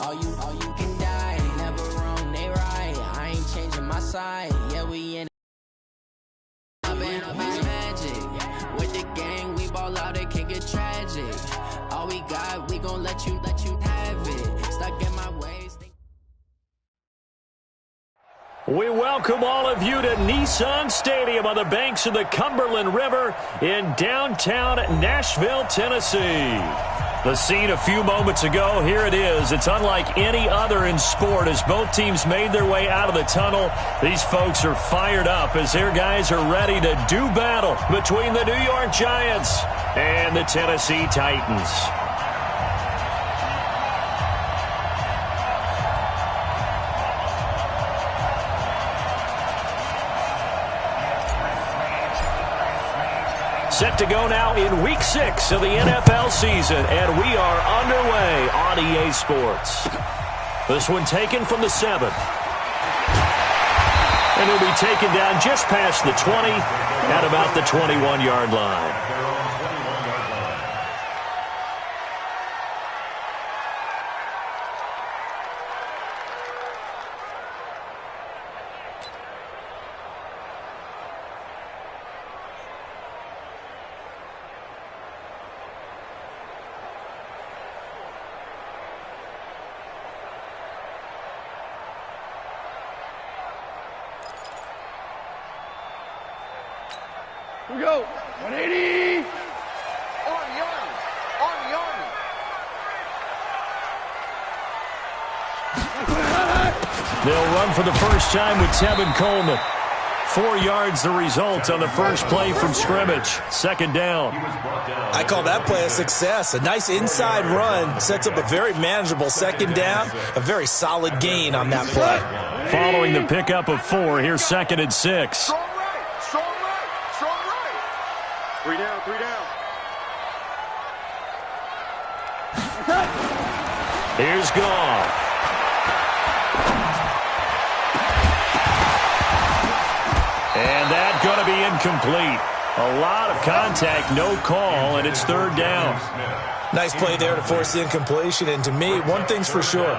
All you can die. Never wrong, they right. I ain't changing my side. Yeah, we in. I've been magic. With the gang, we ball out, it can get tragic. All we got, we gon' let you have it. Stuck in my ways. We welcome all of you to Nissan Stadium on the banks of the Cumberland River in downtown Nashville, Tennessee. The scene a few moments ago, here it is. It's unlike any other in sport as both teams made their way out of the tunnel. These folks are fired up as their guys are ready to do battle between the New York Giants and the Tennessee Titans. Set to go now in Week 6 of the NFL season, and we are underway on EA Sports. This one taken from the 7th. And it'll be taken down just past the 20 at about the 21-yard line. Here we go. 180. On Yarn. They'll run for the first time with Tevin Coleman. 4 yards the result on the first play from scrimmage. Second down. I call that play a success. A nice inside run sets up a very manageable second down. A very solid gain on that play. Following the pickup of 4, here's 2nd and 6. Strong right. 3 down. Here's Goff. And that's going to be incomplete. A lot of contact, no call, and it's 3rd down. Nice play there to force the incompletion. And to me, one thing's for sure.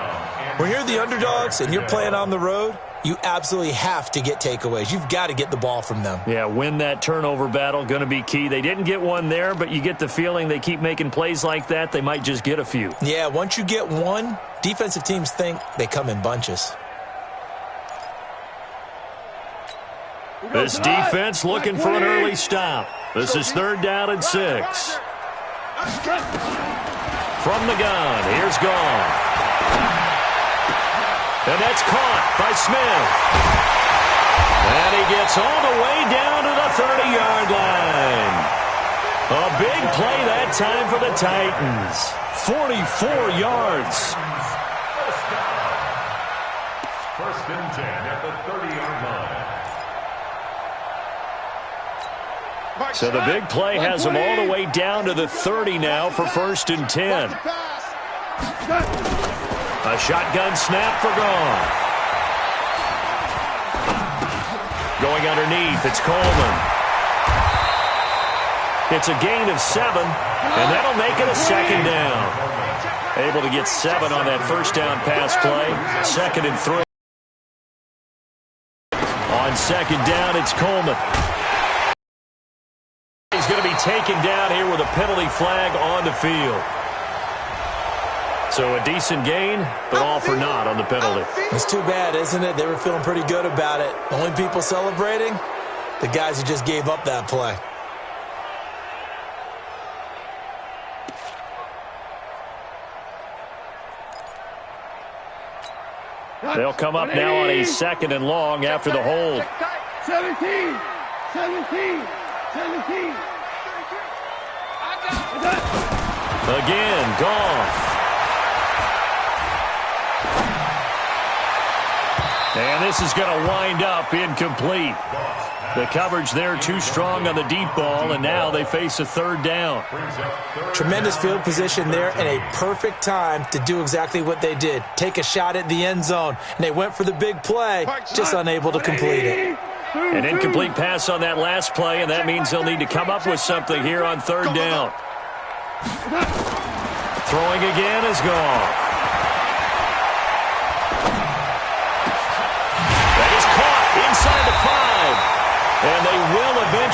When you're the underdogs and you're playing on the road, you absolutely have to get takeaways. You've got to get the ball from them. Yeah, win that turnover battle, going to be key. They didn't get one there, but you get the feeling they keep making plays like that, they might just get a few. Yeah, once you get one, defensive teams think they come in bunches. This defense looking for an early stop. This is 3rd down and 6. From the gun, here's Goff. And that's caught by Smith. And he gets all the way down to the 30-yard line. A big play that time for the Titans. 44 yards. First and 10 at the 30-yard line. So the big play has them all the way down to the 30 now for 1st and 10. A shotgun snap for Goff. Going underneath, it's Coleman. It's a gain of 7, and that'll make it a 2nd down. Able to get 7 on that first down pass play. 2nd and 3. On 2nd down, it's Coleman. He's going to be taken down here with a penalty flag on the field. So a decent gain, but all for naught on the penalty. It's too bad, isn't it? They were feeling pretty good about it. Only people celebrating, the guys who just gave up that play. They'll come up now on a 2nd and long after the hold. 17. Again, Goff. And this is going to wind up incomplete. The coverage there too strong on the deep ball, and now they face a 3rd down. Tremendous field position there and a perfect time to do exactly what they did. Take a shot at the end zone, and they went for the big play, just unable to complete it. An incomplete pass on that last play, and that means they'll need to come up with something here on 3rd down. Throwing again is Goff.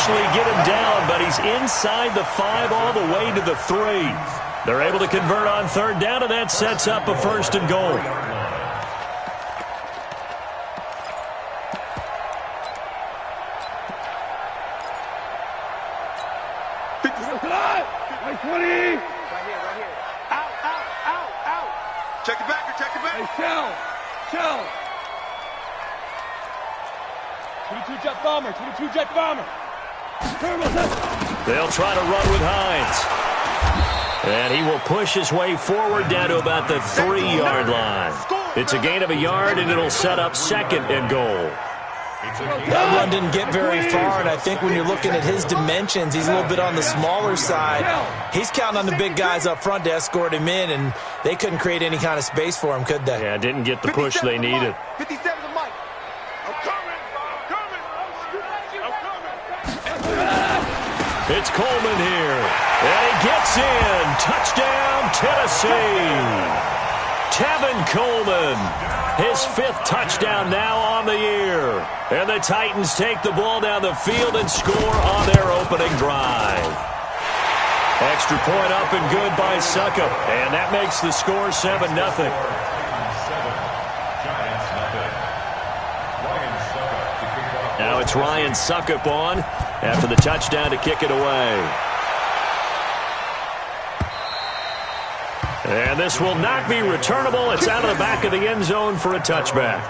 eventually get him down, but he's inside the 5 all the way to the 3. They're able to convert on third down, and that sets up a 1st and goal. Like 20. Right here. Out. Check it back. Hey, shell. 22 jet bomber. They'll try to run with Hines. And he will push his way forward down to about the 3-yard line. It's a gain of a yard, and it'll set up 2nd and goal. That run didn't get very far, and I think when you're looking at his dimensions, he's a little bit on the smaller side. He's counting on the big guys up front to escort him in, and they couldn't create any kind of space for him, could they? Yeah, didn't get the push they needed. 57 to Mike. I'm coming. It's Coleman here, and he gets in. Touchdown, Tennessee. Tevin Coleman, his 5th touchdown now on the year. And the Titans take the ball down the field and score on their opening drive. Extra point up and good by Succop, and that makes the score 7-0. Now it's Ryan Succop on after the touchdown to kick it away. And this will not be returnable. It's out of the back of the end zone for a touchback.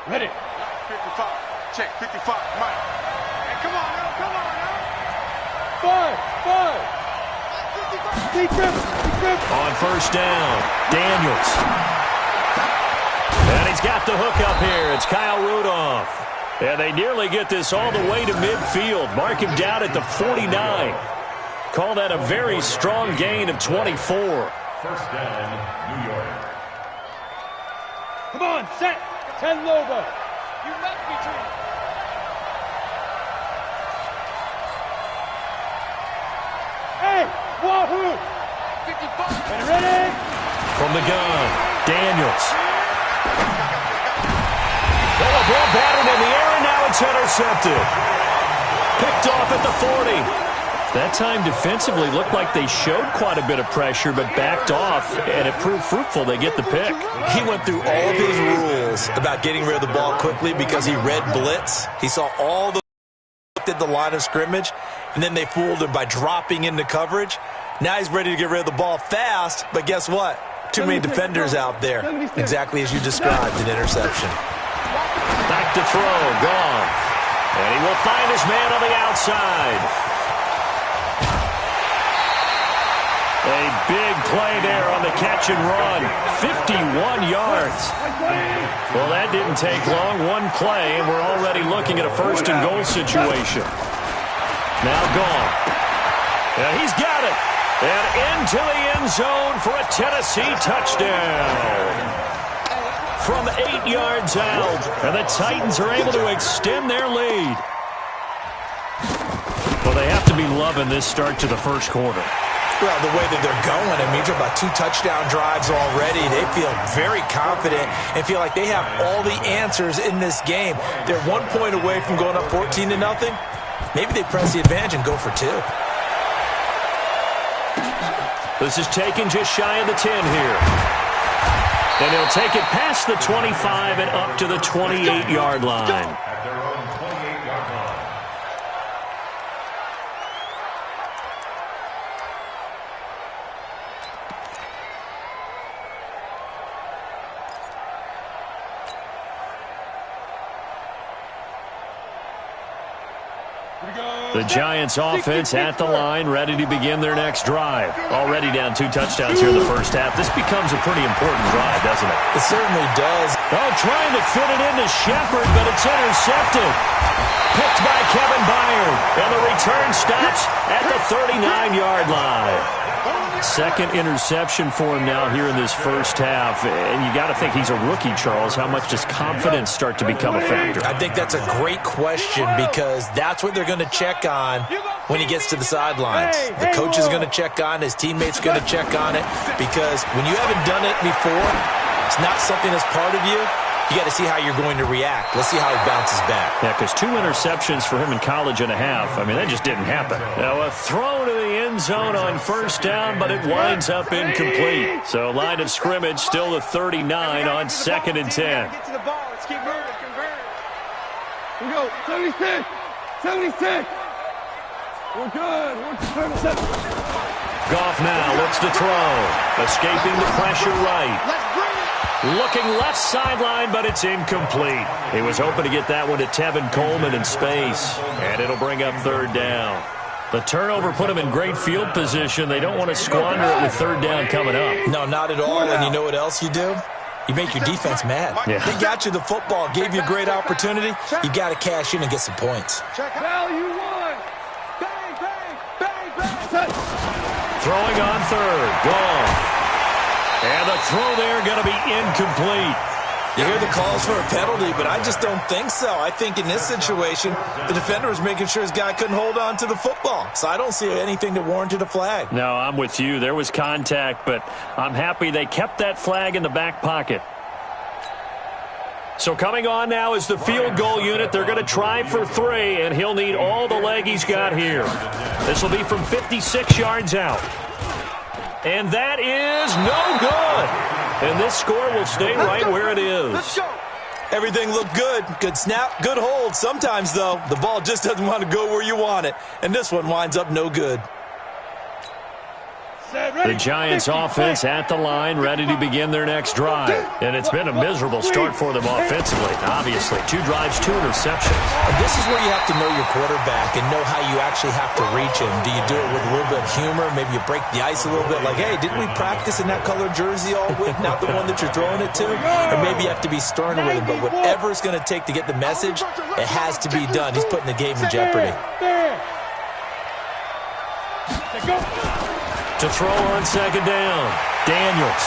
Ready. 55. Check. 55. Mike. Hey, come on now. 5. Deep grip. On 1st down, Daniels. And he's got the hook up here. It's Kyle Rudolph. And they nearly get this all the way to midfield. Mark him down at the 49. Call that a very strong gain of 24. 1st down, New York. Come on, set. 10 Loba. You left me, Tree. Hey, wahoo! 55. Ready? From the gun, Daniels. Oh, a ball batted in the air, and now it's intercepted. Picked off at the 40. That time defensively looked like they showed quite a bit of pressure, but backed off, and it proved fruitful. They get the pick. He went through all of his rules about getting rid of the ball quickly because he read blitz. He saw all the looked at the line of scrimmage, and then they fooled him by dropping into coverage. Now he's ready to get rid of the ball fast, but guess what? Too many defenders out there. Exactly as you described, an interception. Back to throw, gone. And he will find his man on the outside. A big play there on the catch and run. 51 yards. Well, that didn't take long. One play, and we're already looking at a 1st and goal situation. Now gone. And he's got it. And into the end zone for a Tennessee touchdown. From 8 yards out. And the Titans are able to extend their lead. Well, they have to be loving this start to the 1st quarter. Well, the way that they're going, I mean, you're about 2 touchdown drives already. They feel very confident and feel like they have all the answers in this game. They're 1 point away from going up 14-0. Maybe they press the advantage and go for 2. This is taken just shy of the 10 here. And he'll take it past the 25 and up to the 28-yard line. At their own 28-yard line. The Giants offense at the line, ready to begin their next drive. Already down 2 touchdowns here in the 1st half. This becomes a pretty important drive, doesn't it? It certainly does. Oh, trying to fit it into Shepard, but it's intercepted. Picked by Kevin Byard. And the return stops at the 39-yard line. Second interception for him now here in this first half. And you got to think he's a rookie, Charles. How much does confidence start to become a factor? I think that's a great question because that's what they're going to check on when he gets to the sidelines. The coach is going to check on, his teammates going to check on it, because when you haven't done it before, it's not something that's part of you. You got to see how you're going to react. Let's see how he bounces back. Yeah, because 2 interceptions for him in college and a half. I mean, that just didn't happen. Now, a throw to the end zone on first down, but it winds up incomplete. So, line of scrimmage still the 39 on 2nd and 10. Get to the ball. Let's keep moving. Convert. Here we go. 76. 76. We're good. We're 77. Goff now looks to throw. Escaping the pressure right. Let's bring it. Looking left sideline, but it's incomplete. He was hoping to get that one to Tevin Coleman in space, and it'll bring up 3rd down. The turnover put him in great field position. They don't want to squander it with 3rd down coming up. No, not at all. And you know what else you do? You make your defense mad. Yeah. They got you the football, gave you a great opportunity. You got to cash in and get some points. Value 1. Bang, bang, bang, bang. Throwing on 3rd. Gone. And the throw there going to be incomplete. You hear the calls for a penalty, but I just don't think so. I think in this situation, the defender was making sure his guy couldn't hold on to the football. So I don't see anything that warranted a flag. No, I'm with you. There was contact, but I'm happy they kept that flag in the back pocket. So coming on now is the field goal unit. They're going to try for 3, and he'll need all the leg he's got here. This will be from 56 yards out. And that is no good. And this score will stay right where it is. Let's go. Everything looked good. Good snap, good hold. Sometimes, though, the ball just doesn't want to go where you want it. And this one winds up no good. The Giants offense at the line, ready to begin their next drive. And it's been a miserable start for them offensively. Obviously, 2 drives, 2 interceptions. And this is where you have to know your quarterback and know how you actually have to reach him. Do you do it with a little bit of humor? Maybe you break the ice a little bit like, hey, didn't we practice in that colored jersey all week? Not the one that you're throwing it to? Or maybe you have to be stern with him. But whatever it's going to take to get the message, it has to be done. He's putting the game in jeopardy. To throw on 2nd down, Daniels.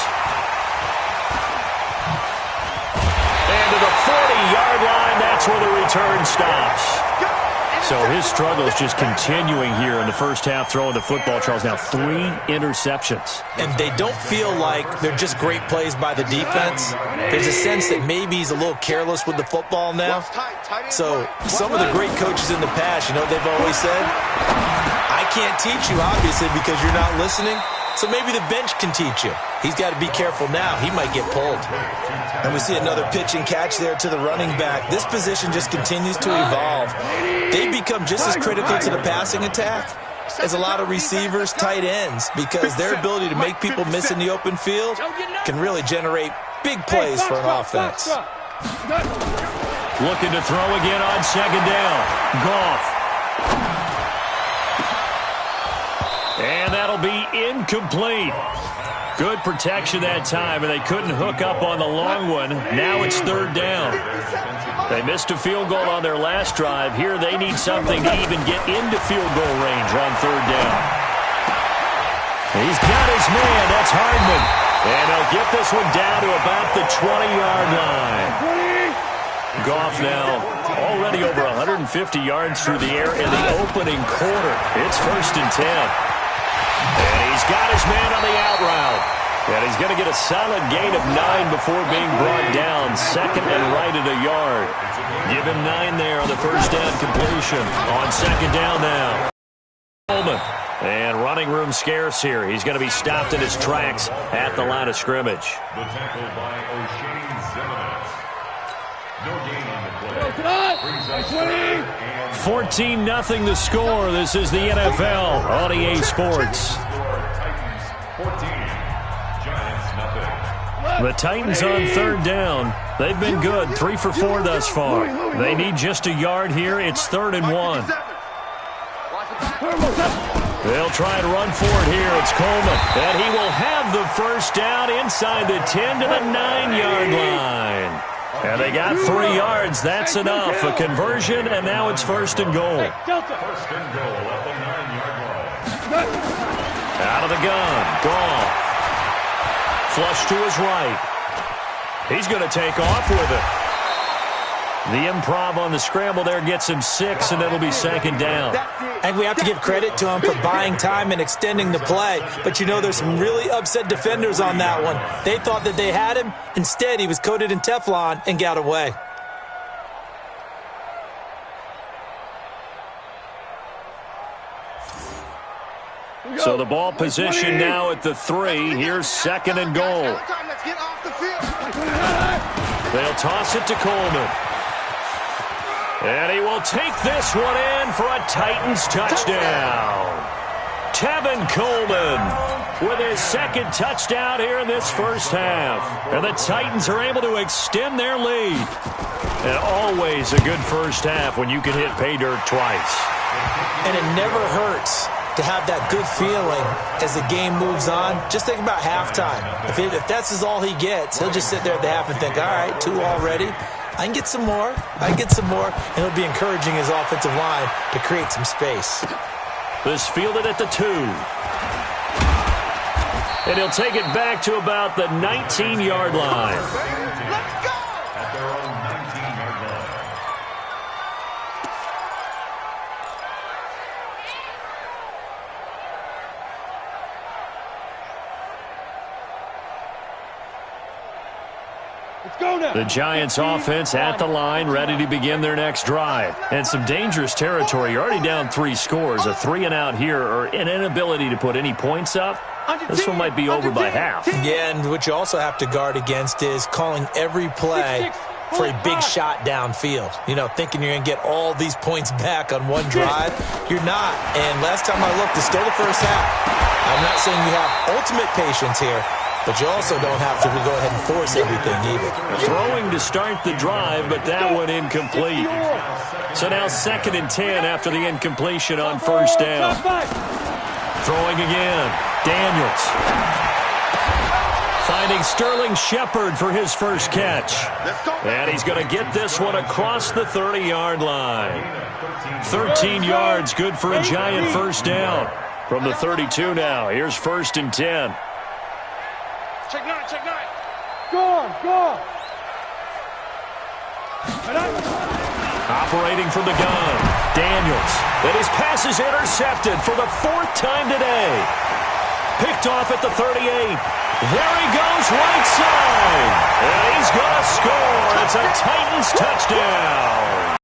And to the 40-yard line, that's where the return stops. So his struggle is just continuing here in the first half, throwing the football, Charles. Now 3 interceptions. And they don't feel like they're just great plays by the defense. There's a sense that maybe he's a little careless with the football now. So some of the great coaches in the past, you know what they've always said? I can't teach you, obviously, because you're not listening. So maybe the bench can teach you. He's got to be careful now. He might get pulled. And we see another pitch and catch there to the running back. This position just continues to evolve. They become just as critical to the passing attack as a lot of receivers, tight ends, because their ability to make people miss in the open field can really generate big plays for an offense. Looking to throw again on 2nd down. Goff. And that'll be incomplete. Good protection that time, and they couldn't hook up on the long one. Now it's 3rd down. They missed a field goal on their last drive. Here they need something to even get into field goal range on 3rd down. He's got his man. That's Hardman. And he'll get this one down to about the 20-yard line. Goff now already over 150 yards through the air in the opening quarter. It's 1st and 10. And he's got his man on the out route. And he's going to get a solid gain of 9 before being brought down. 2nd and right at a yard. Give him 9 there on the first down completion. On 2nd down now. Coleman. And running room scarce here. He's going to be stopped in his tracks at the line of scrimmage. The tackle by O'Shane Zimmerman. No gain on the play. 14-0 the score. This is the NFL on EA Sports. The Titans on 3rd down. They've been good, 3 for 4 thus far. They need just a yard here. It's 3rd and 1. They'll try and run for it here. It's Coleman. And he will have the first down inside the 10 to the 9-yard line. And they got 3 yards. That's enough. A conversion, and now it's 1st and goal. First and goal at the 9-yard line. Out of the gun. Goff. Flush to his right. He's going to take off with it. The improv on the scramble there gets him 6, and it'll be 2nd down. I think we have to give credit to him for buying time and extending the play. But, you know, there's some really upset defenders on that one. They thought that they had him. Instead, he was coated in Teflon and got away. So the ball position now at the 3. Here's 2nd and goal. Let's get off the field. They'll toss it to Coleman. And he will take this one in for a Titans touchdown. Tevin Coleman with his 2nd touchdown here in this first half. And the Titans are able to extend their lead. And always a good first half when you can hit pay dirt twice. And it never hurts to have that good feeling as the game moves on. Just think about halftime. If that's all he gets, he'll just sit there at the half and think, all right, 2 already. I can get some more. And he'll be encouraging his offensive line to create some space. This fielded at the 2. And he'll take it back to about the 19-yard line. Let's go. At their own 19-yard line. The Giants offense at the line, ready to begin their next drive. And some dangerous territory. You're already down 3 scores. A 3-and-out here, or an inability to put any points up. This one might be over by half. Yeah, and what you also have to guard against is calling every play for a big shot downfield. You know, thinking you're going to get all these points back on one drive. You're not. And last time I looked, it's still the first half. I'm not saying you have ultimate patience here, but you also don't have to go ahead and force everything either. Throwing to start the drive, but that one incomplete. So now 2nd and 10 after the incompletion on 1st down. Throwing again. Daniels. Finding Sterling Shepard for his first catch. And he's going to get this one across the 30-yard line. 13 yards, good for a Giant first down. From the 32 now, here's 1st and 10. Check 9. Go. Operating from the gun, Daniels. And his pass is intercepted for the 4th time today. Picked off at the 38. There he goes, right side. And he's going to score. It's a Titans touchdown.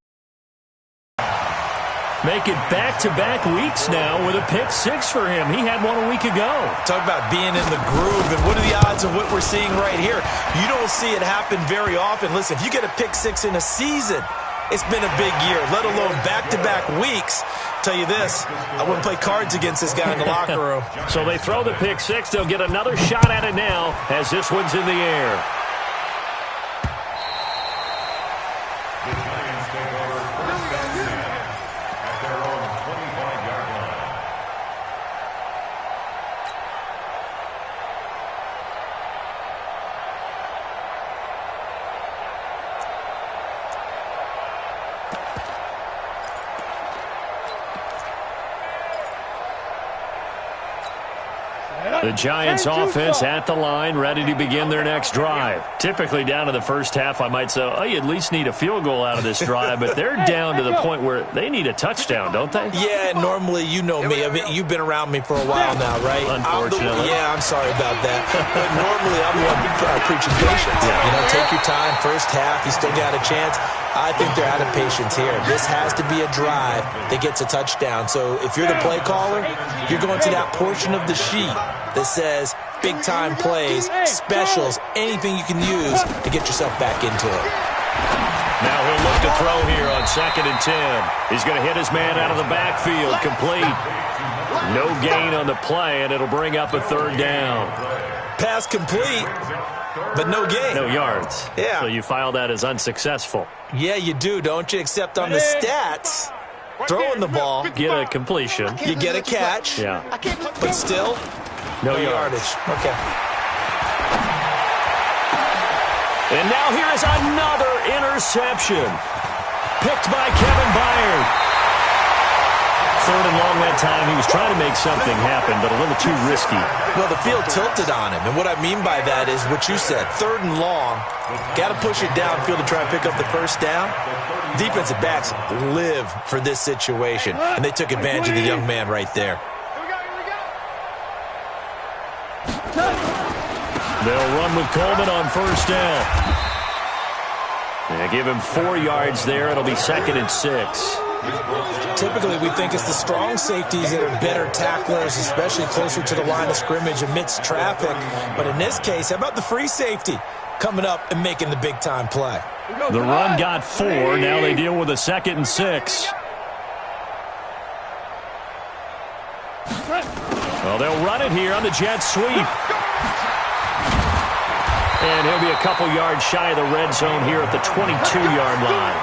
Make it back-to-back weeks now with a pick 6 for him. He had one a week ago. Talk about being in the groove, and what are the odds of what we're seeing right here? You don't see it happen very often. Listen, if you get a pick 6 in a season, it's been a big year, let alone back-to-back weeks. Tell you this, I wouldn't play cards against this guy in the locker room. So they throw the pick 6. They'll get another shot at it now as this one's in the air. The Giants take over 1st and 10 at their own 25-yard line. The Giants offense at the line, ready to begin their next drive. Typically down to the first half, I might say, oh, you at least need a field goal out of this drive, but they're down to the point where they need a touchdown, don't they? Yeah, normally, you know me. I mean, you've been around me for a while now, right? Unfortunately. I'm sorry about that. But normally, I'm the one preaching patience. You know, take your time. First half, you still got a chance. I think they're out of patience here. This has to be a drive that gets a touchdown. So if you're the play caller, you're going to that portion of the sheet that says big-time plays, specials, anything you can use to get yourself back into it. Now he'll look to throw here on 2nd and 10. He's going to hit his man out of the backfield, complete. No gain on the play, and it'll bring up a 3rd down. Pass complete, but no gain. No yards. Yeah. So you file that as unsuccessful. Yeah, you do, don't you? Except on the stats, throwing the ball, Get a completion. you get a catch, Yeah. but still, No no yardage. Okay. And now here is another interception. Picked by Kevin Byard. 3rd and long that time. He was trying to make something happen, but a little too risky. Well, the field tilted on him, and what I mean by that is what you said. 3rd and long, got to push it downfield to try and pick up the first down. Defensive backs live for this situation, and they took advantage of the young man right there. They'll run with Coleman on 1st down. They give him 4 yards there. It'll be 2nd and 6. Typically, we think it's the strong safeties that are better tacklers, especially closer to the line of scrimmage amidst traffic. But in this case, how about the free safety coming up and making the big-time play? The run got 4. Now they deal with a 2nd and 6. Well, they'll run it here on the jet sweep. And he'll be a couple yards shy of the red zone here at the 22-yard line.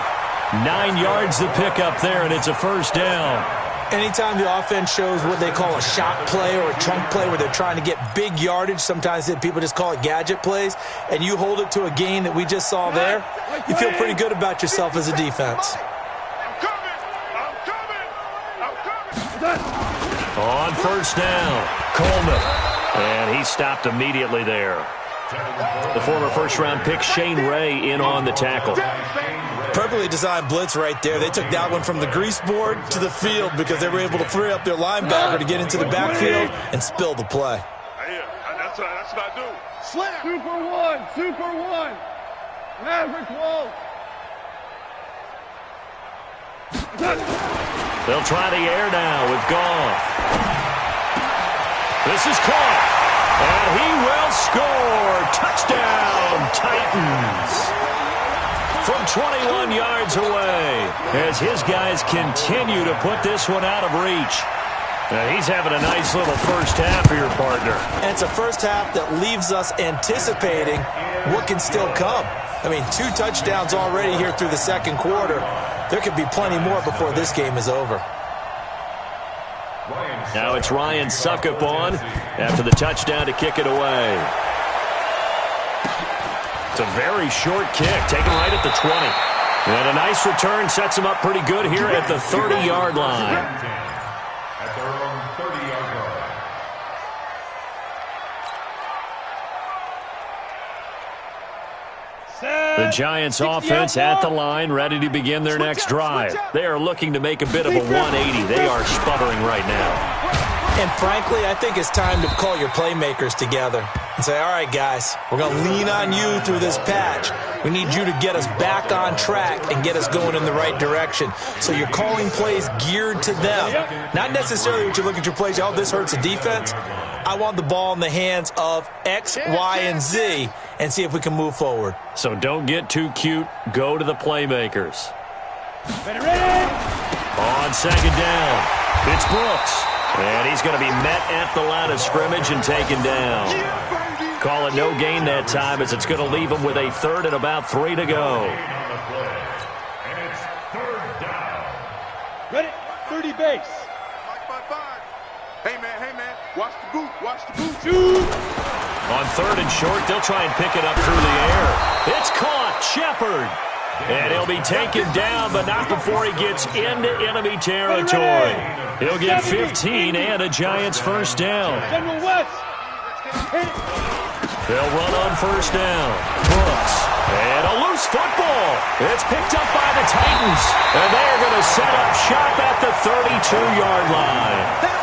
9 yards to pick up there, and it's a 1st down. Anytime the offense shows what they call a shot play or a chunk play where they're trying to get big yardage, sometimes people just call it gadget plays, and you hold it to a gain that we just saw there, you feel pretty good about yourself as a defense. On 1st down, Coleman. And he stopped immediately there. The former first-round pick, Shane Ray, in on the tackle. Perfectly designed blitz right there. They took that one from the grease board to the field because they were able to free up their linebacker to get into the backfield and spill the play. Yeah, that's what I do. Slap. Super one. Maverick Wolf. They'll try the air now with Goff. This is caught. And he will score. Touchdown, Titans. From 21 yards away, as his guys continue to put this one out of reach. Now he's having a nice little first half for your partner. And it's a first half that leaves us anticipating what can still come. I mean, 2 touchdowns already here through the 2nd quarter. There could be plenty more before this game is over. Now it's Ryan Suckup on after the touchdown to kick it away. It's a very short kick, taken right at the 20. And a nice return sets him up pretty good here at the 30-yard line. At their own 30-yard line. The Giants offense at the line, ready to begin their next drive. They are looking to make a bit of a 180. They are sputtering right now. And frankly, I think it's time to call your playmakers together and say, all right, guys, we're going to lean on you through this patch. We need you to get us back on track and get us going in the right direction. So you're calling plays geared to them. Not necessarily what you look at your plays, oh, this hurts the defense. I want the ball in the hands of X, Y, and Z and see if we can move forward. So don't get too cute. Go to the playmakers. On 2nd down, it's Brooks. And he's going to be met at the line of scrimmage and taken down. Call it no gain that time as it's going to leave him with a 3rd and about 3 to go. And it's 3rd down. Ready? 30 base. Hey, man, watch the boot. Shoot. On 3rd and short, they'll try and pick it up through the air. It's caught, Shepard. And he'll be taken down, but not before he gets into enemy territory. He'll get 15 and a Giants 1st down. They'll run on 1st down. Brooks. And a loose football. It's picked up by the Titans. And they're going to set up shop at the 32-yard line.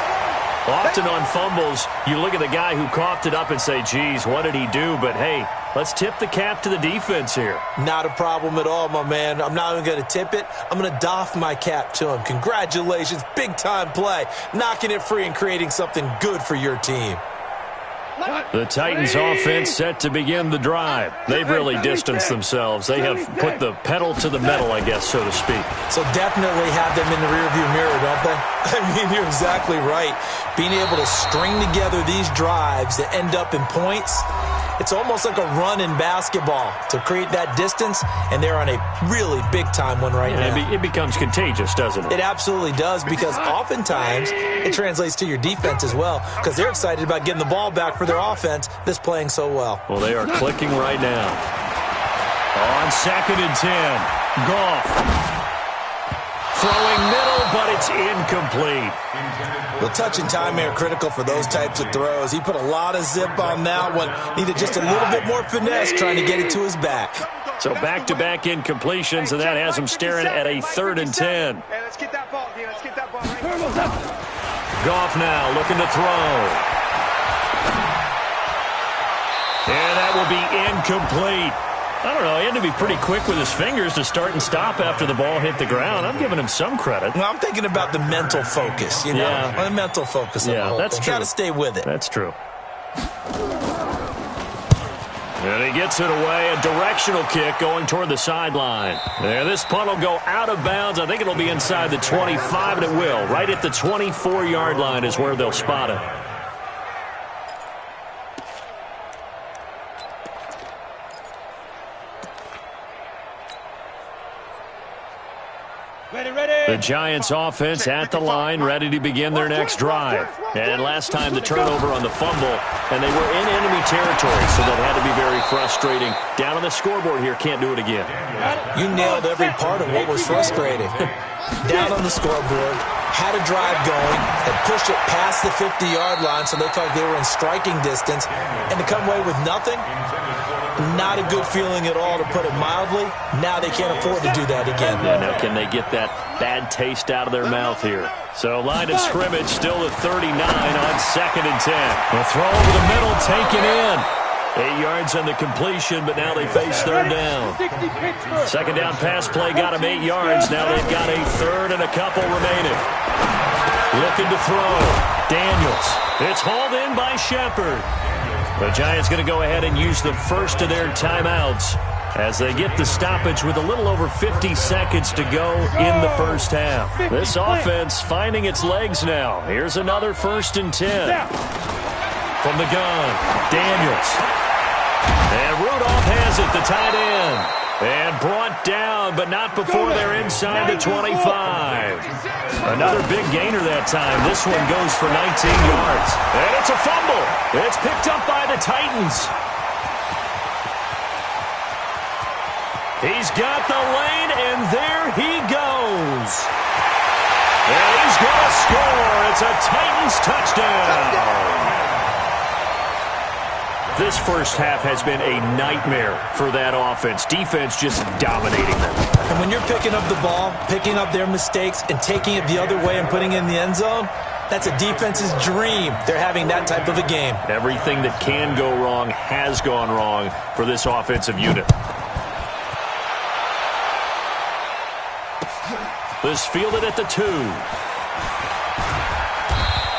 Often on fumbles, you look at the guy who coughed it up and say, geez, what did he do? But, hey, let's tip the cap to the defense here. Not a problem at all, my man. I'm not even going to tip it. I'm going to doff my cap to him. Congratulations. Big-time play. Knocking it free and creating something good for your team. The Titans offense set to begin the drive. They've really distanced themselves. They have put the pedal to the metal, I guess, so to speak. So definitely have them in the rearview mirror, don't they? I mean, you're exactly right. Being able to string together these drives that end up in points, it's almost like a run in basketball to create that distance, and they're on a really big-time one right now. It becomes contagious, doesn't it? It absolutely does, because oftentimes it translates to your defense as well, because they're excited about getting the ball back for their offense that's playing so well. Well, they are clicking right now. On 2nd and 10, Goff. Throwing middle, but it's incomplete. Well, touch and time are critical for those types of throws. He put a lot of zip on that one. Needed just a little bit more finesse trying to get it to his back. So back-to-back incompletions, and that has him staring at a 3rd and 10. Hey, let's get that ball here. Let's get that ball right. Goff now looking to throw. And that will be incomplete. I don't know, he had to be pretty quick with his fingers to start and stop after the ball hit the ground. I'm giving him some credit. Well, I'm thinking about the mental focus, you know? Yeah. The mental focus of the whole that's thing. true. Got to stay with it. That's true. And he gets it away, a directional kick going toward the sideline. There, this punt will go out of bounds. I think it'll be inside the 25, and it will. Right at the 24-yard line is where they'll spot it. The Giants offense at the line, ready to begin their next drive. And last time the turnover on the fumble, and they were in enemy territory, so that had to be very frustrating. Down on the scoreboard here, can't do it again. You nailed every part of what was frustrating. Down on the scoreboard, had a drive going, had pushed it past the 50-yard line, so they felt like they were in striking distance, and to come away with nothing, not a good feeling at all, to put it mildly. Now they can't afford to do that again. Yeah, now can they get that bad taste out of their mouth here? So line of scrimmage still at 39 on 2nd and 10. The throw over the middle, taken in. 8 yards on the completion, but now they face 3rd down. 2nd down pass play got them 8 yards. Now they've got a 3rd and a couple remaining. Looking to throw. Daniels. It's hauled in by Shepard. The Giants going to go ahead and use the first of their timeouts as they get the stoppage with a little over 50 seconds to go in the first half. This offense finding its legs now. Here's another 1st and 10. From the gun, Daniels. And Rudolph has it, the tight end. And brought down, but not before they're inside the 25. Another big gainer that time. This one goes for 19 yards. And it's a fumble. It's picked up by the Titans. He's got the lane, and there he goes. And he's going to score. It's a Titans touchdown. This first half has been a nightmare for that offense. Defense just dominating them. And when you're picking up the ball, picking up their mistakes, and taking it the other way and putting it in the end zone, that's a defense's dream. They're having that type of a game. Everything that can go wrong has gone wrong for this offensive unit. This fielded at the 2.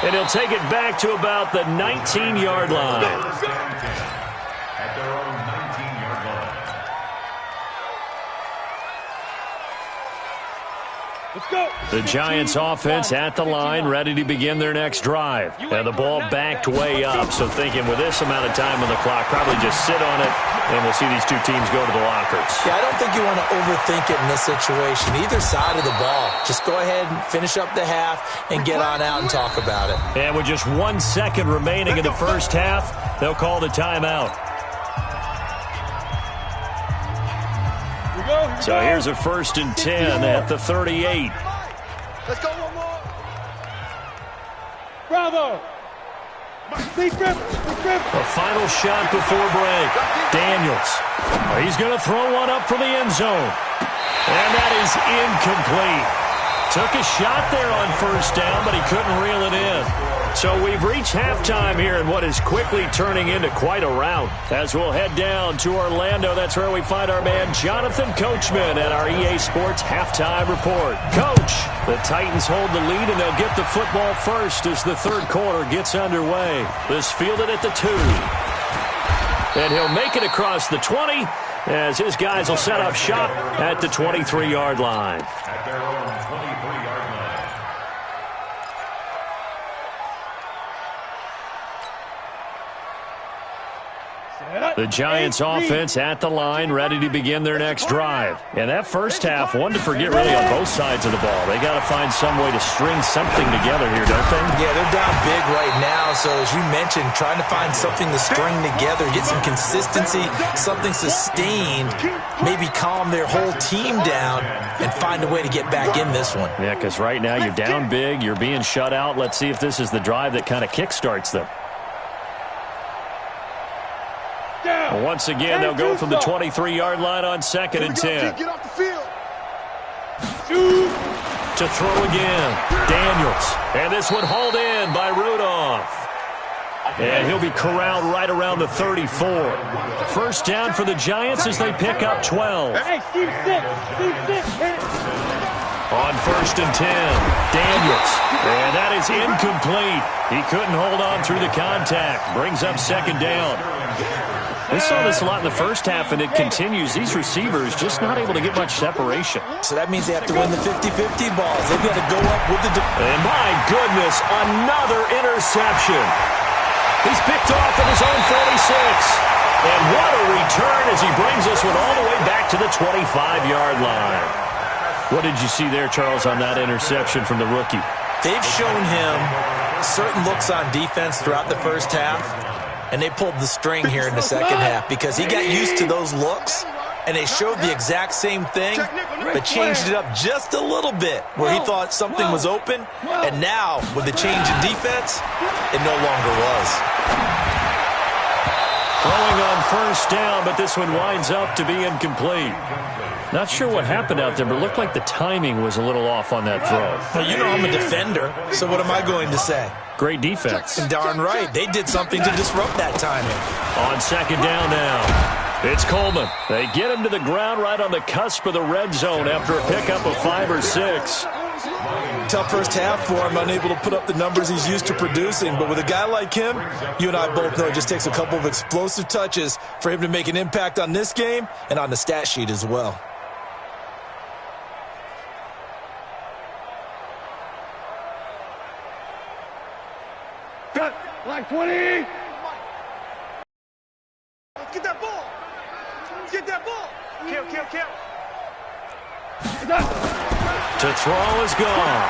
And he'll take it back to about the 19-yard line. At their own 19-yard line. Let's go. The Giants offense at the line, ready to begin their next drive. And the ball backed way up, so thinking with this amount of time on the clock, probably just sit on it, and we'll see these two teams go to the lockers. Yeah, I don't think you want to overthink it in this situation. Either side of the ball. Just go ahead and finish up the half and get on out and talk about it. And with just 1 second remaining in the first half, they'll call the timeout. So here's a 1st and 10 at the 38. Let's go one more. Bravo. Big grip. Big grip. A final shot before break. Daniels. He's going to throw one up for the end zone. And that is incomplete. Took a shot there on 1st down, but he couldn't reel it in. So we've reached halftime here in what is quickly turning into quite a rout. As we'll head down to Orlando, that's where we find our man Jonathan Coachman at our EA Sports Halftime Report. Coach, the Titans hold the lead, and they'll get the football first as the 3rd quarter gets underway. This fielded at the 2. And he'll make it across the 20 as his guys will set up shop at the 23-yard line. At their own 23-yard line. Set up. The Giants offense at the line, ready to begin their next drive. And that first half, one to forget really on both sides of the ball. They got to find some way to string something together here, don't they? Yeah, they're down big right now. So as you mentioned, trying to find something to string together, get some consistency, something sustained, maybe calm their whole team down and find a way to get back in this one. Yeah, because right now you're down big, you're being shut out. Let's see if this is the drive that kind of kickstarts them. Once again, they'll go from the 23-yard line on 2nd and 10. Get off the field. To throw again, Daniels. And this one hauled in by Rudolph. And he'll be corralled right around the 34. First down for the Giants as they pick up 12. Hey, Steve 6. On 1st and 10, Daniels. And that is incomplete. He couldn't hold on through the contact. Brings up 2nd down. We saw this a lot in the first half, and it continues. These receivers just not able to get much separation. So that means they have to win the 50-50 balls. They've got to go up with the... And my goodness, another interception. He's picked off at his own 46. And what a return as he brings this one all the way back to the 25-yard line. What did you see there, Charles, on that interception from the rookie? They've shown him certain looks on defense throughout the first half, and they pulled the string here in the second half because he got used to those looks, and they showed the exact same thing, but changed it up just a little bit where he thought something was open, and now, with the change in defense, it no longer was. Throwing on 1st down, but this one winds up to be incomplete. Not sure what happened out there, but it looked like the timing was a little off on that throw. Well, you know I'm a defender, so what am I going to say? Great defense. And darn right. They did something to disrupt that timing. On 2nd down now, it's Coleman. They get him to the ground right on the cusp of the red zone after a pickup of 5 or 6. Tough first half for him, unable to put up the numbers he's used to producing. But with a guy like him, you and I both know it just takes a couple of explosive touches for him to make an impact on this game and on the stat sheet as well. Cut. Like 20. Get that ball. Get that ball. Kill. To throw is gone.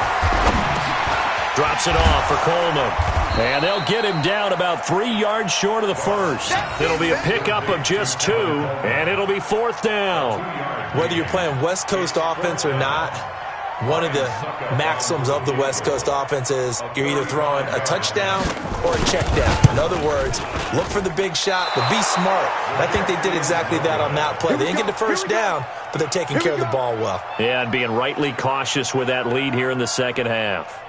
Drops it off for Coleman. And they'll get him down about 3 yards short of the first. It'll be a pickup of just 2, and it'll be 4th down. Whether you're playing West Coast offense or not, one of the maxims of the West Coast offense is you're either throwing a touchdown or a check down. In other words, look for the big shot, but be smart. And I think they did exactly that on that play. They didn't get the first down, but they're taking care of the ball well. Yeah, and being rightly cautious with that lead here in the second half.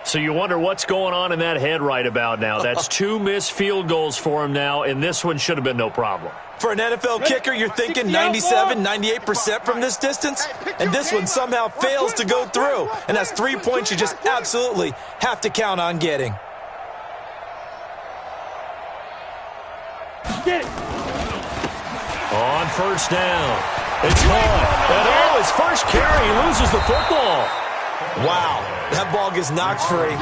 So you wonder what's going on in that head right about now. That's 2 missed field goals for him now, and this one should have been no problem. For an NFL kicker, you're thinking 97, 98% from this distance, and this one somehow fails to go through. And that's 3 points you just absolutely have to count on getting. Get it. On 1st down, it's caught. And his first carry, he loses the football. Wow, that ball gets knocked free,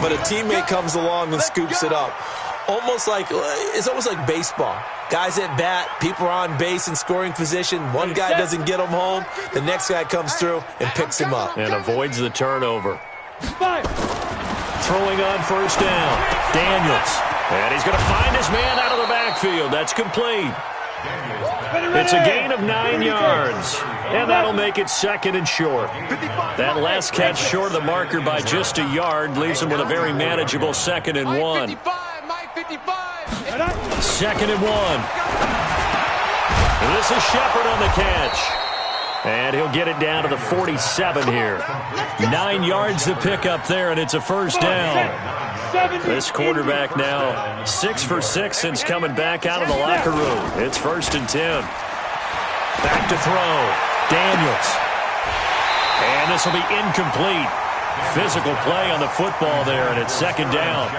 but a teammate comes along and scoops it up. It's almost like baseball. Guys at bat, people are on base in scoring position. One guy doesn't get him home. The next guy comes through and picks him up. And avoids the turnover. Fire. Throwing on 1st down, Daniels. And he's going to find his man out of the backfield. That's complete. It's a gain of 9 yards, and that'll make it 2nd and short. That last catch short of the marker by just a yard leaves him with a very manageable 2nd and 1. 2nd and 1. And this is Shepard on the catch. And he'll get it down to the 47 here. 9 yards to pick up there, and it's a 1st down. This quarterback now 6 for 6 since coming back out of the locker room. It's 1st and 10. Back to throw. Daniels. And this will be incomplete. Physical play on the football there, and it's 2nd down.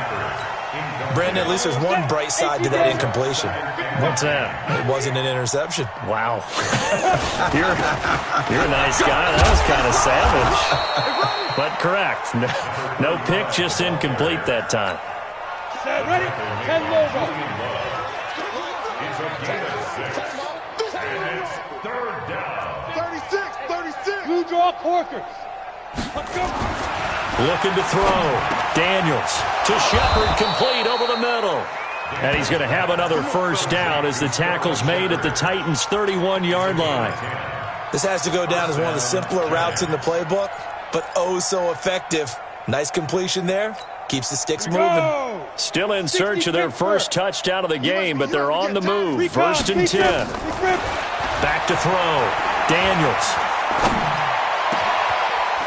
Brandon, at least there's one bright side to that incompletion. What's that? It wasn't an interception. Wow. You're a nice guy. That was kind of savage. But correct. No pick, just incomplete that time. Ready? 10 logo. And it's third down. 36. You draw corkers. Looking to throw. Daniels to Shepard, complete over the middle. And he's going to have another first down as the tackle's made at the Titans' 31-yard line. This has to go down as one of the simpler routes in the playbook, but oh so effective. Nice completion there. Keeps the sticks moving. Still in search of their first touchdown of the game, but they're on the move. First and 10. Back to throw. Daniels.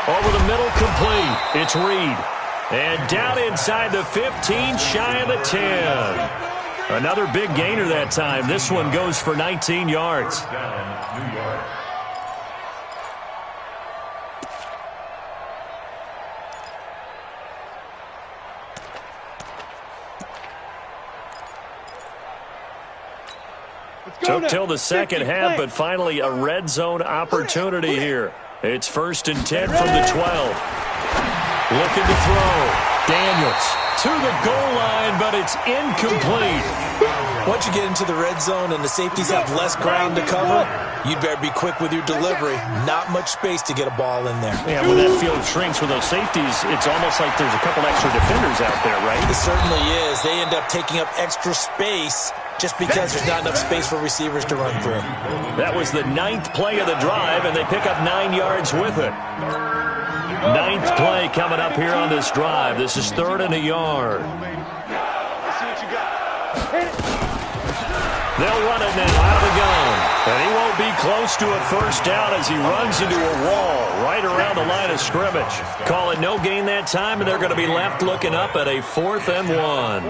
Over the middle, complete. It's Reed. And down inside the 15, shy of the 10. Another big gainer that time. This one goes for 19 yards. Down, New York. Took till the second half, but finally a red zone opportunity here. It's first and 10 from the 12. Looking to throw. Daniels to the goal line, but it's incomplete. Once you get into the red zone and the safeties have less ground to cover, you'd better be quick with your delivery. Not much space to get a ball in there. Yeah, when that field shrinks with those safeties, it's almost like there's a couple extra defenders out there, right? It certainly is. They end up taking up extra space just because there's not enough space for receivers to run through. That was the 9th play of the drive, and they pick up 9 yards with it. 9th play coming up here on this drive. This is 3rd and a yard. They'll run it now out of the gun. And he won't be close to a first down as he runs into a wall right around the line of scrimmage. Call it no gain that time, and they're going to be left looking up at a 4th and 1.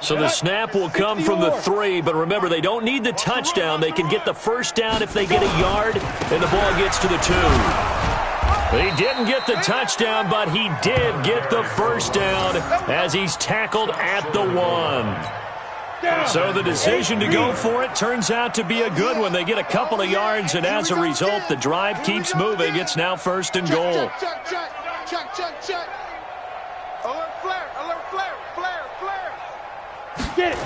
So the snap will come from the 3, but remember, they don't need the touchdown. They can get the first down if they get a yard, and the ball gets to the 2. He didn't get the touchdown, but he did get the first down as he's tackled at the 1. So the decision to go for it turns out to be a good one. They get a couple of yards, and as a result, the drive keeps moving. It's now 1st and goal. Check. Alert flare. Get it.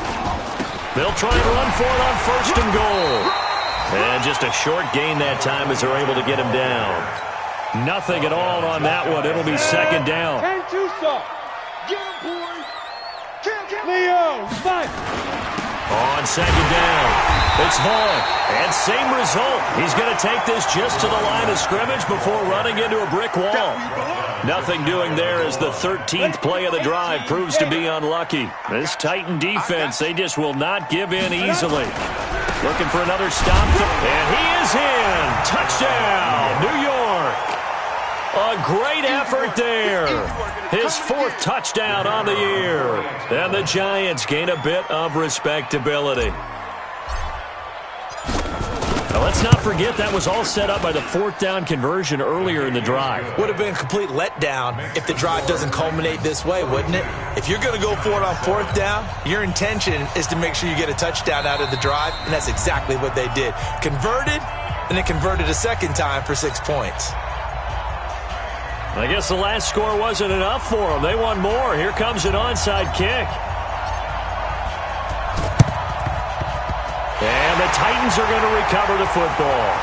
They'll try and run for it on 1st and goal. And just a short gain that time as they're able to get him down. Nothing at all on that one. It'll be 2nd down. And too soft. Get him, boy. Leo, fight. On 2nd down, it's Vaughn. And same result. He's going to take this just to the line of scrimmage before running into a brick wall. Nothing doing there as the 13th play of the drive proves to be unlucky. This Titan defense, they just will not give in easily. Looking for another stop. And he is in. Touchdown, New York. A great effort there. His 4th touchdown on the year. And the Giants gain a bit of respectability. Now, let's not forget that was all set up by the 4th down conversion earlier in the drive. Would have been a complete letdown if the drive doesn't culminate this way, wouldn't it? If you're going to go for it on 4th down, your intention is to make sure you get a touchdown out of the drive, and that's exactly what they did. Converted, and then converted a second time for 6 points. I guess the last score wasn't enough for them. They want more. Here comes an onside kick. And the Titans are going to recover the football.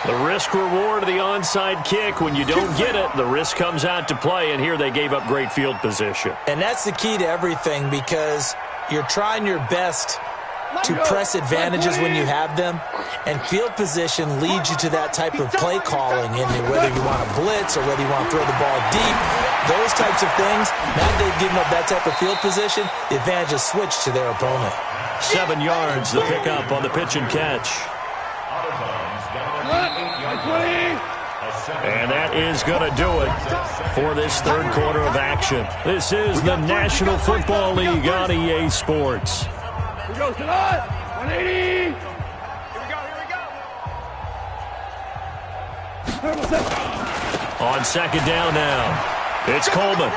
The risk-reward of the onside kick, when you don't get it, the risk comes out to play, and here they gave up great field position. And that's the key to everything, because you're trying your best to press advantages when you have them, and field position leads you to that type of play calling, and whether you want to blitz or whether you want to throw the ball deep, those types of things. Now they've given up that type of field position, the advantage is switched to their opponent. 7 yards, the pickup on the pitch and catch. And that is going to do it for this 3rd quarter of action. This is the National Football League on EA Sports. Here we go, tonight. 180. On 2nd down now, it's Coleman.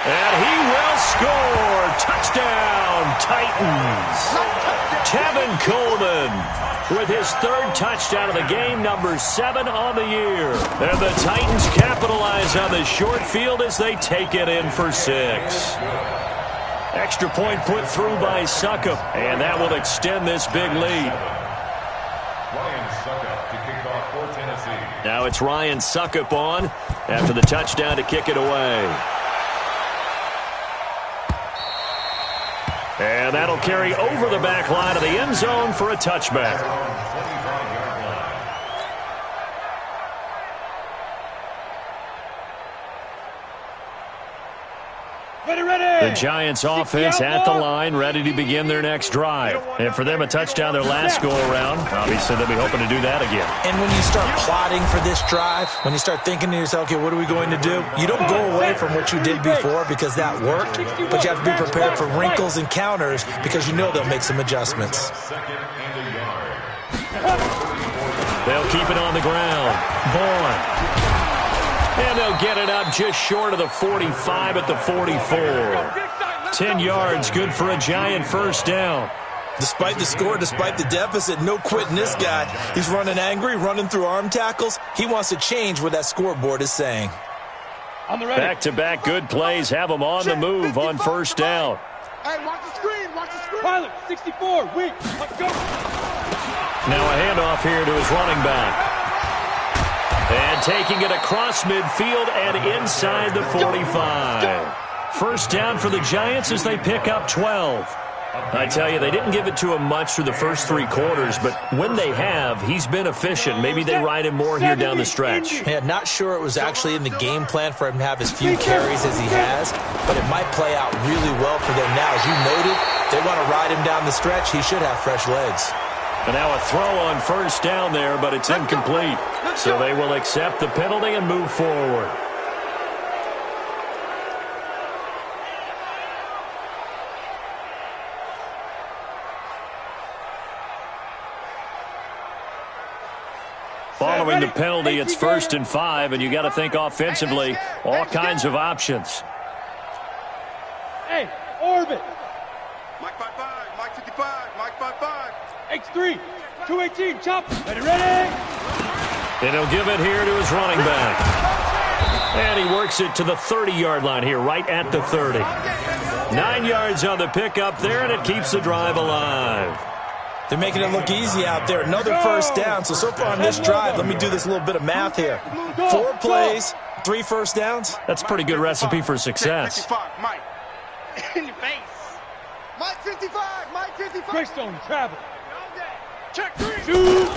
And he will score. Touchdown, Titans. Tevin Coleman with his third touchdown of the game, number 7 on the year. And the Titans capitalize on the short field as they take it in for 6. Extra point put through by Succop, and that will extend this big lead. Ryan Succop to kick off for Tennessee. Now it's Ryan Succop on after the touchdown to kick it away. And that'll carry over the back line of the end zone for a touchback. The Giants offense at the line, ready to begin their next drive. And for them, a touchdown their last go-around. Obviously, they'll be hoping to do that again. And when you start plotting for this drive, when you start thinking to yourself, okay, what are we going to do? You don't go away from what you did before because that worked, but you have to be prepared for wrinkles and counters because you know they'll make some adjustments. They'll keep it on the ground. Vaughn. And they'll get it up just short of the 45 at the 44. 10 yards, good for a Giant first down. Despite the score, despite the deficit, no quitting this guy. He's running angry, running through arm tackles. He wants to change what that scoreboard is saying. Back-to-back good plays have him on the move on first down. Hey, watch the screen, watch the screen. Pilot, 64, weak, let's go. Now a handoff here to his running back. And taking it across midfield and inside the 45. First down for the Giants as they pick up 12. I tell you, they didn't give it to him much through the first 3 quarters, but when they have, he's been efficient. Maybe they ride him more here down the stretch. Yeah, not sure it was actually in the game plan for him to have as few carries as he has, but it might play out really well for them now. As you noted, they want to ride him down the stretch. He should have fresh legs. And now a throw on first down there, but it's incomplete. So they will accept the penalty and move forward. Following the penalty, it's 1st and 5, and you got to think offensively, all kinds of options. Hey, orbit. Mike 55, Mike 55, Mike 55. X3, 218, chop. Ready? And he'll give it here to his running back. And he works it to the 30-yard line here, right at the 30. 9 yards on the pickup there, and it keeps the drive alive. They're making it look easy out there. Another first down. So far on this drive, let me do this little bit of math here. 4 plays, 3 first downs. That's a pretty good recipe for success. 55, Mike. In your face. Mike 55, Mike 55. Greystone, travel. Check 3. Shoot.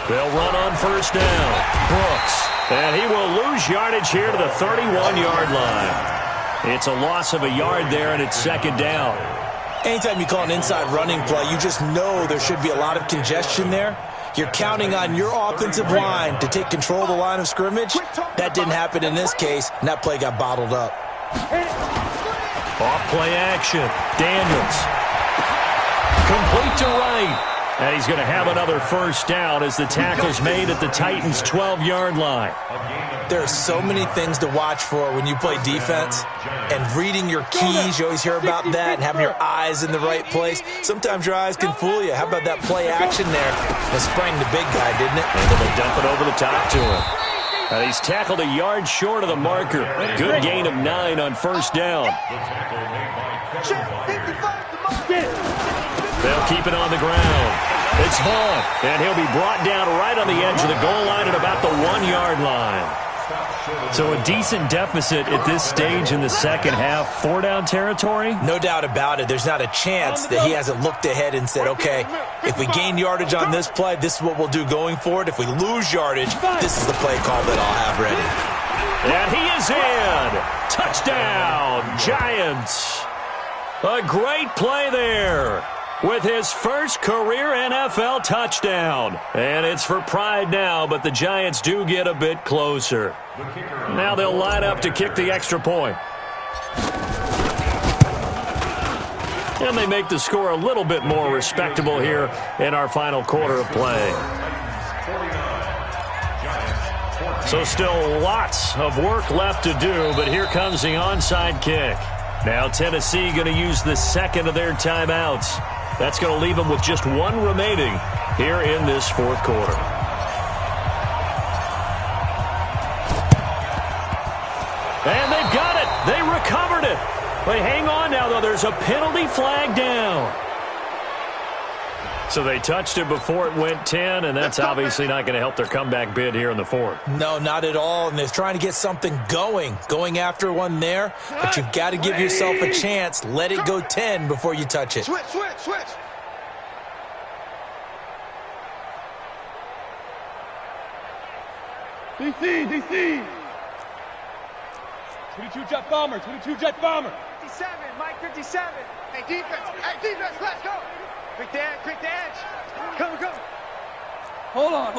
They'll run on first down. Brooks. And he will lose yardage here to the 31-yard line. It's a loss of a yard there, and it's 2nd down. Anytime you call an inside running play, you just know there should be a lot of congestion there. You're counting on your offensive line to take control of the line of scrimmage. That didn't happen in this case, and that play got bottled up. Off play action. Daniels. Complete to right. And he's going to have another first down as the tackle's made at the Titans' 12-yard line. There are so many things to watch for when you play defense. And reading your keys, you always hear about that, and having your eyes in the right place. Sometimes your eyes can fool you. How about that play action there? It sprang the big guy, didn't it? And then they dump it over the top to him. And he's tackled a yard short of the marker. Good gain of 9 on first down. They'll keep it on the ground. It's Vaughn, and he'll be brought down right on the edge of the goal line at about the 1-yard line. So a decent deficit at this stage in the second half. 4-down territory? No doubt about it. There's not a chance that he hasn't looked ahead and said, okay, if we gain yardage on this play, this is what we'll do going forward. If we lose yardage, this is the play call that I'll have ready. And he is in. Touchdown, Giants. A great play there with his first career NFL touchdown. And it's for pride now, but the Giants do get a bit closer. Now they'll line up to kick the extra point. And they make the score a little bit more respectable here in our final quarter of play. So still lots of work left to do, but here comes the onside kick. Now Tennessee going to use the second of their timeouts. That's going to leave them with just one remaining here in this fourth quarter. And they've got it. They recovered it. But hang on now, though. There's a penalty flag down. So they touched it before it went 10, and that's obviously not going to help their comeback bid here in the fourth. No, not at all, and they're trying to get something going after one there, but you've got to give yourself a chance. Let it go 10 before you touch it. Switch. DC. 22 jet bomber. 57, Mike 57. Hey, defense, let's go. Quick the edge. Come. Hold on.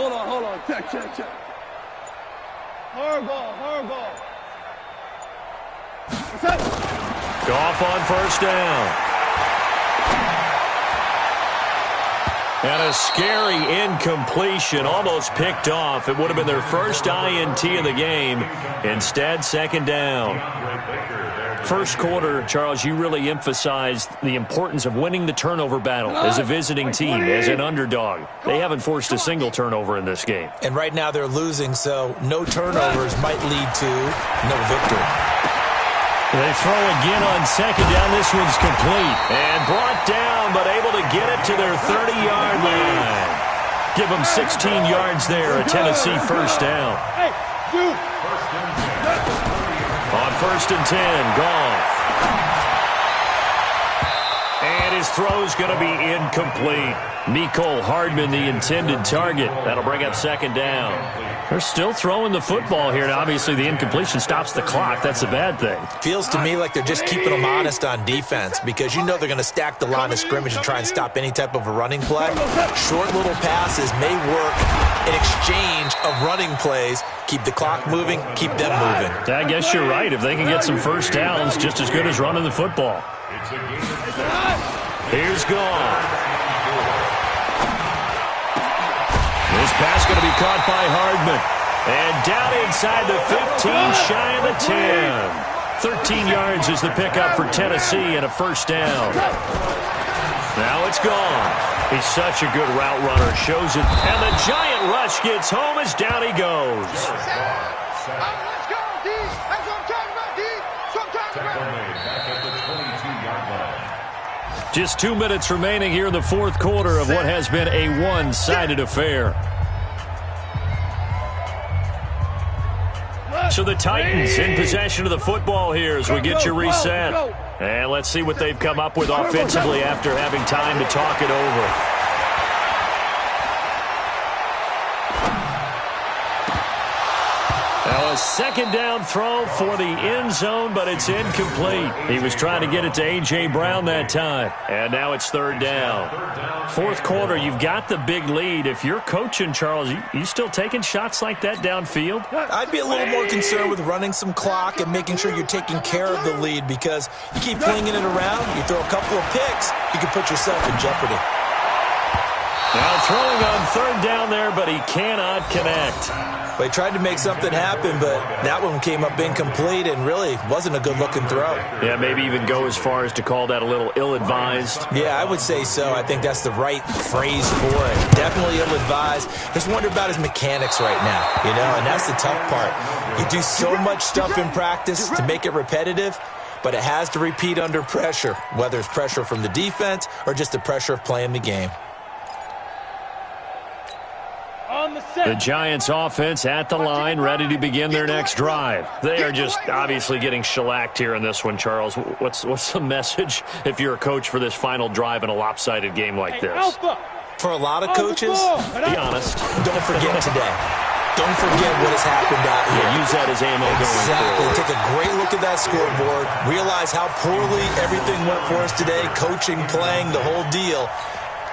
Check. Hard ball. What's up? Goff on first down. And a scary incompletion, almost picked off. It would have been their first INT of the game. Instead, second down. First quarter, Charles, you really emphasized the importance of winning the turnover battle as a visiting team, as an underdog. They haven't forced a single turnover in this game. And right now they're losing, so no turnovers might lead to no victory. They throw again on second down. This one's complete. And brought down, but able to get it to their 30-yard line. Give them 16 yards there, a Tennessee first down. On first and 10, Goff. And his throw's going to be incomplete. Mecole Hardman, the intended target. That'll bring up second down. They're still throwing the football here, and obviously the incompletion stops the clock. That's a bad thing. Feels to me like they're just keeping them honest on defense because you know they're going to stack the line of scrimmage and try and stop any type of a running play. Short little passes may work in exchange of running plays. Keep the clock moving, keep them moving. I guess you're right. If they can get some first downs, just as good as running the football. Here's Goff. This pass going to be caught by Hardman. And down inside the 15, shy of the 10. 13 yards is the pickup for Tennessee and a first down. Now it's gone. He's such a good route runner. Shows it. And the giant rush gets home as down he goes. Let's go, D. That's what I'm talking about, D. That's what I'm talking about. Back at the 22-yard line. Just 2 minutes remaining here in the fourth quarter of what has been a one-sided affair. So the Titans in possession of the football here as we get you reset. And let's see what they've come up with offensively after having time to talk it over. Now a second down throw for the end zone, but it's incomplete. He was trying to get it to A.J. Brown that time. And now it's third down. Fourth quarter, you've got the big lead. If you're coaching, Charles, you still taking shots like that downfield? I'd be a little more concerned with running some clock and making sure you're taking care of the lead because you keep flinging it around, you throw a couple of picks, you can put yourself in jeopardy. Now throwing on third down there, but he cannot connect. They tried to make something happen, but that one came up incomplete and really wasn't a good-looking throw. Yeah, maybe even go as far as to call that a little ill-advised. Yeah, I would say so. I think that's the right phrase for it. Definitely ill-advised. Just wonder about his mechanics right now, and that's the tough part. You do so much stuff in practice to make it repetitive, but it has to repeat under pressure, whether it's pressure from the defense or just the pressure of playing the game. The Giants offense at the line, ready to begin their next drive. They are just obviously getting shellacked here in this one, Charles. What's the message if you're a coach for this final drive in a lopsided game like this? For a lot of coaches, be honest. Don't forget today. Don't forget what has happened out here. Yeah, use that as ammo going forward. Take a great look at that scoreboard. Realize how poorly everything went for us today. Coaching, playing, the whole deal.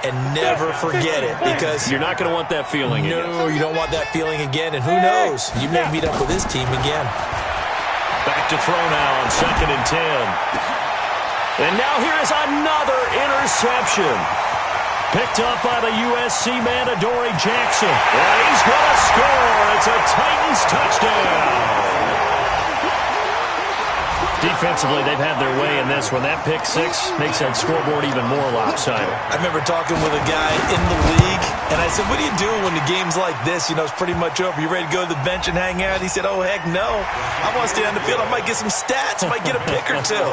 And never forget it because you're not going to want that feeling again. No, you don't want that feeling again. And who knows? You may meet up with this team again. Back to throw now on second and 10. And now here is another interception. Picked up by the USC man, Adoree Jackson. And he's going to score. It's a Titans touchdown. Defensively, they've had their way in this one. That pick six makes that scoreboard even more lopsided. I remember talking with a guy in the league, and I said, what do you do when the game's like this? You know, it's pretty much over. You ready to go to the bench and hang out? He said, oh, heck no. I want to stay on the field. I might get some stats. I might get a pick or two.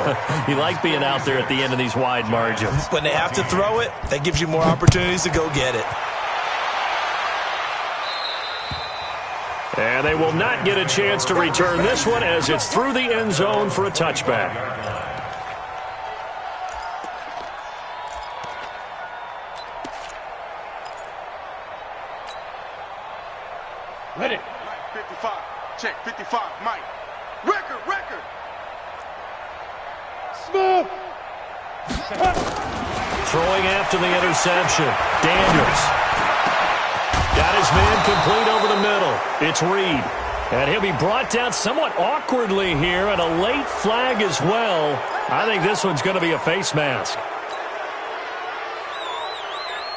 You like being out there at the end of these wide margins. When they have to throw it, that gives you more opportunities to go get it. And they will not get a chance to return this one as it's through the end zone for a touchback. Ready. 55. Check. 55. Mike. Record. Smooth. Throwing after the interception. Daniels. Got his man complete over the middle. It's Reed. And he'll be brought down somewhat awkwardly here, and a late flag as well. I think this one's going to be a face mask.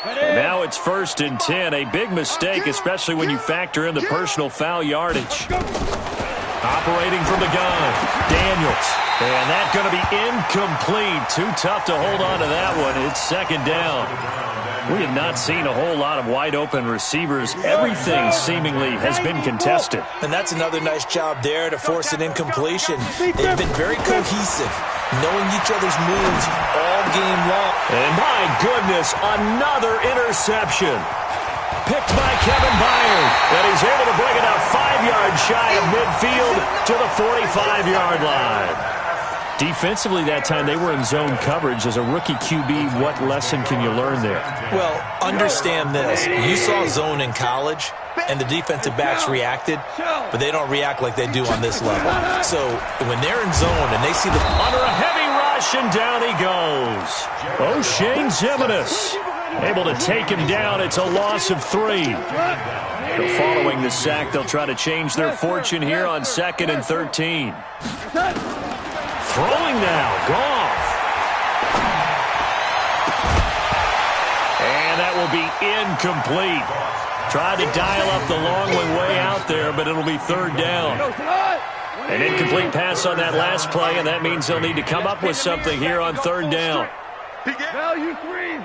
And now it's 1st and 10. A big mistake, especially when you factor in the personal foul yardage. Operating from the gun, Daniels. And that's going to be incomplete. Too tough to hold on to that one. It's 2nd down. We have not seen a whole lot of wide-open receivers. Everything seemingly has been contested. And that's another nice job there to force an incompletion. They've been very cohesive, knowing each other's moves all game long. And my goodness, another interception. Picked by Kevin Byard. And he's able to bring it out 5 yards shy of midfield to the 45-yard line. Defensively that time, they were in zone coverage. As a rookie QB, what lesson can you learn there? Well, understand this. You saw zone in college, and the defensive backs reacted, but they don't react like they do on this level. So when they're in zone and they see the... Under a heavy rush, and down he goes. O'Shane Zimenez able to take him down. It's a loss of 3. So following the sack, they'll try to change their fortune here on 2nd and 13. Throwing now, Goff. And that will be incomplete. Tried to dial up the long one way out there, but it'll be 3rd down. An incomplete pass on that last play, and that means they'll need to come up with something here on 3rd down. Value 3.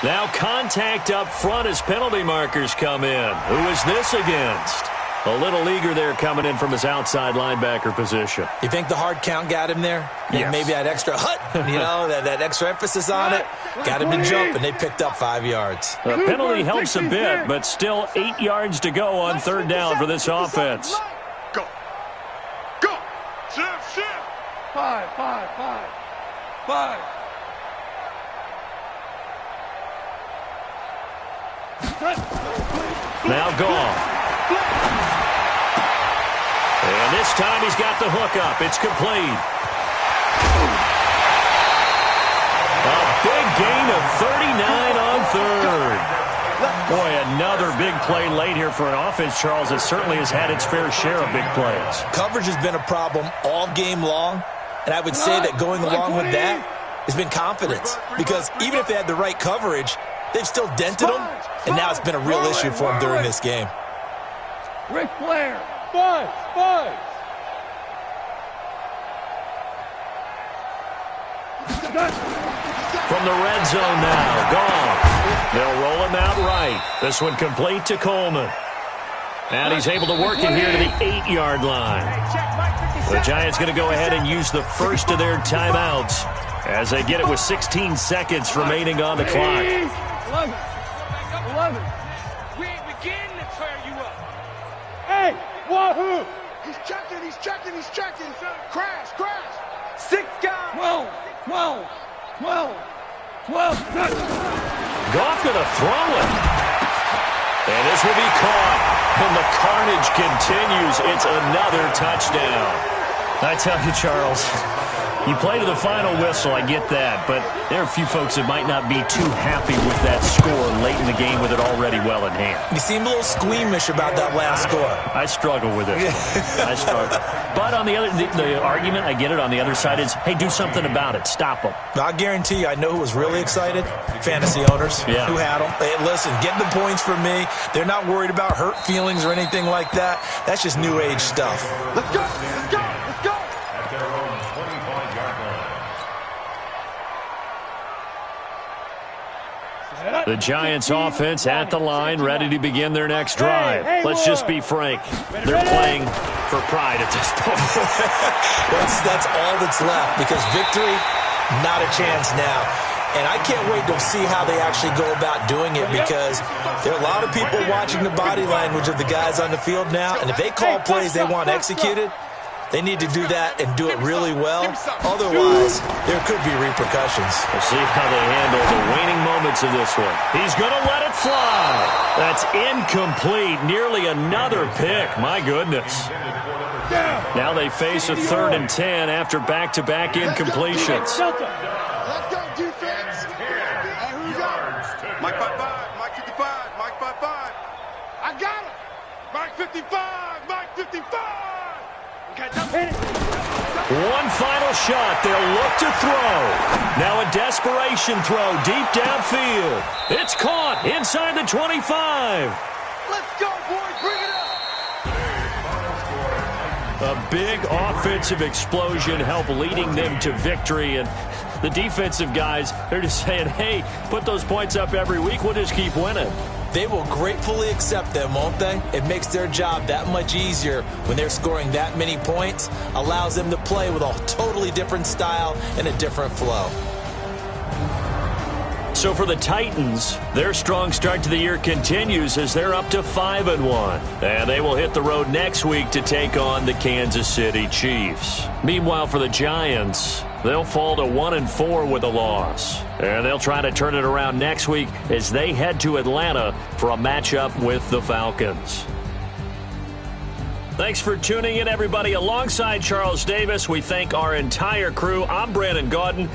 Now contact up front as penalty markers come in. Who is this against? A little eager there coming in from his outside linebacker position. You think the hard count got him there? Yes. Maybe that extra that extra emphasis on it got him to jump, and they picked up 5 yards. The penalty helps a bit, but still 8 yards to go on 3rd down for this offense. Go. Shift. 5. Now Goff. And this time he's got the hook up. It's complete. A big gain of 39 on 3rd. Boy, another big play late here for an offense, Charles, that certainly has had its fair share of big plays. Coverage has been a problem all game long, and I would say that going along with that has been confidence. Because even if they had the right coverage, they've still dented them, and now it's been a real issue for them during this game. Ric Flair. 5. From the red zone now, Goff. They'll roll him out right. This one complete to Coleman. And he's able to work it here to the 8-yard line. The Giants going to go ahead and use the first of their timeouts as they get it with 16 seconds remaining on the clock. 11. We ain't beginning to tear you up. Hey, wahoo! He's checking. Crash. 6 guys. 12. Goff going to throw it. And this will be caught. And the carnage continues. It's another touchdown. I tell you, Charles, you play to the final whistle, I get that, but there are a few folks that might not be too happy with that score late in the game with it already well in hand. You seem a little squeamish about that last score. I struggle with it. I struggle. But on the other, the argument, I get it, on the other side is, hey, do something about it. Stop them. I guarantee you, I know who was really excited. Fantasy owners who had them. Hey, listen, get the points for me. They're not worried about hurt feelings or anything like that. That's just new age stuff. Let's go. The Giants offense at the line, ready to begin their next drive. Let's just be frank. They're playing for pride at this point. That's all that's left, because victory, not a chance now. And I can't wait to see how they actually go about doing it, because there are a lot of people watching the body language of the guys on the field now, and if they call plays they want executed, they need to do that and do it really well. Otherwise, there could be repercussions. We'll see how they handle the waning moments of this one. He's going to let it fly. That's incomplete. Nearly another pick. My goodness. Now they face a 3rd and 10 after back-to-back incompletions. Let's go, defense. Hey, who's up? Mike 55, Mike 55, Mike 55. I got him. Mike 55, Mike 55. One final shot. They'll look to throw. Now a desperation throw deep downfield. It's caught inside the 25. Let's go, boys. Bring it up. A big offensive explosion helped leading them to victory. And the defensive guys, they're just saying, hey, put those points up every week. We'll just keep winning. They will gratefully accept them, won't they? It makes their job that much easier when they're scoring that many points, allows them to play with a totally different style and a different flow. So for the Titans, their strong start to the year continues as they're up to 5-1. And they will hit the road next week to take on the Kansas City Chiefs. Meanwhile, for the Giants, they'll fall to 1-4 with a loss. And they'll try to turn it around next week as they head to Atlanta for a matchup with the Falcons. Thanks for tuning in, everybody. Alongside Charles Davis, we thank our entire crew. I'm Brandon Gaudin.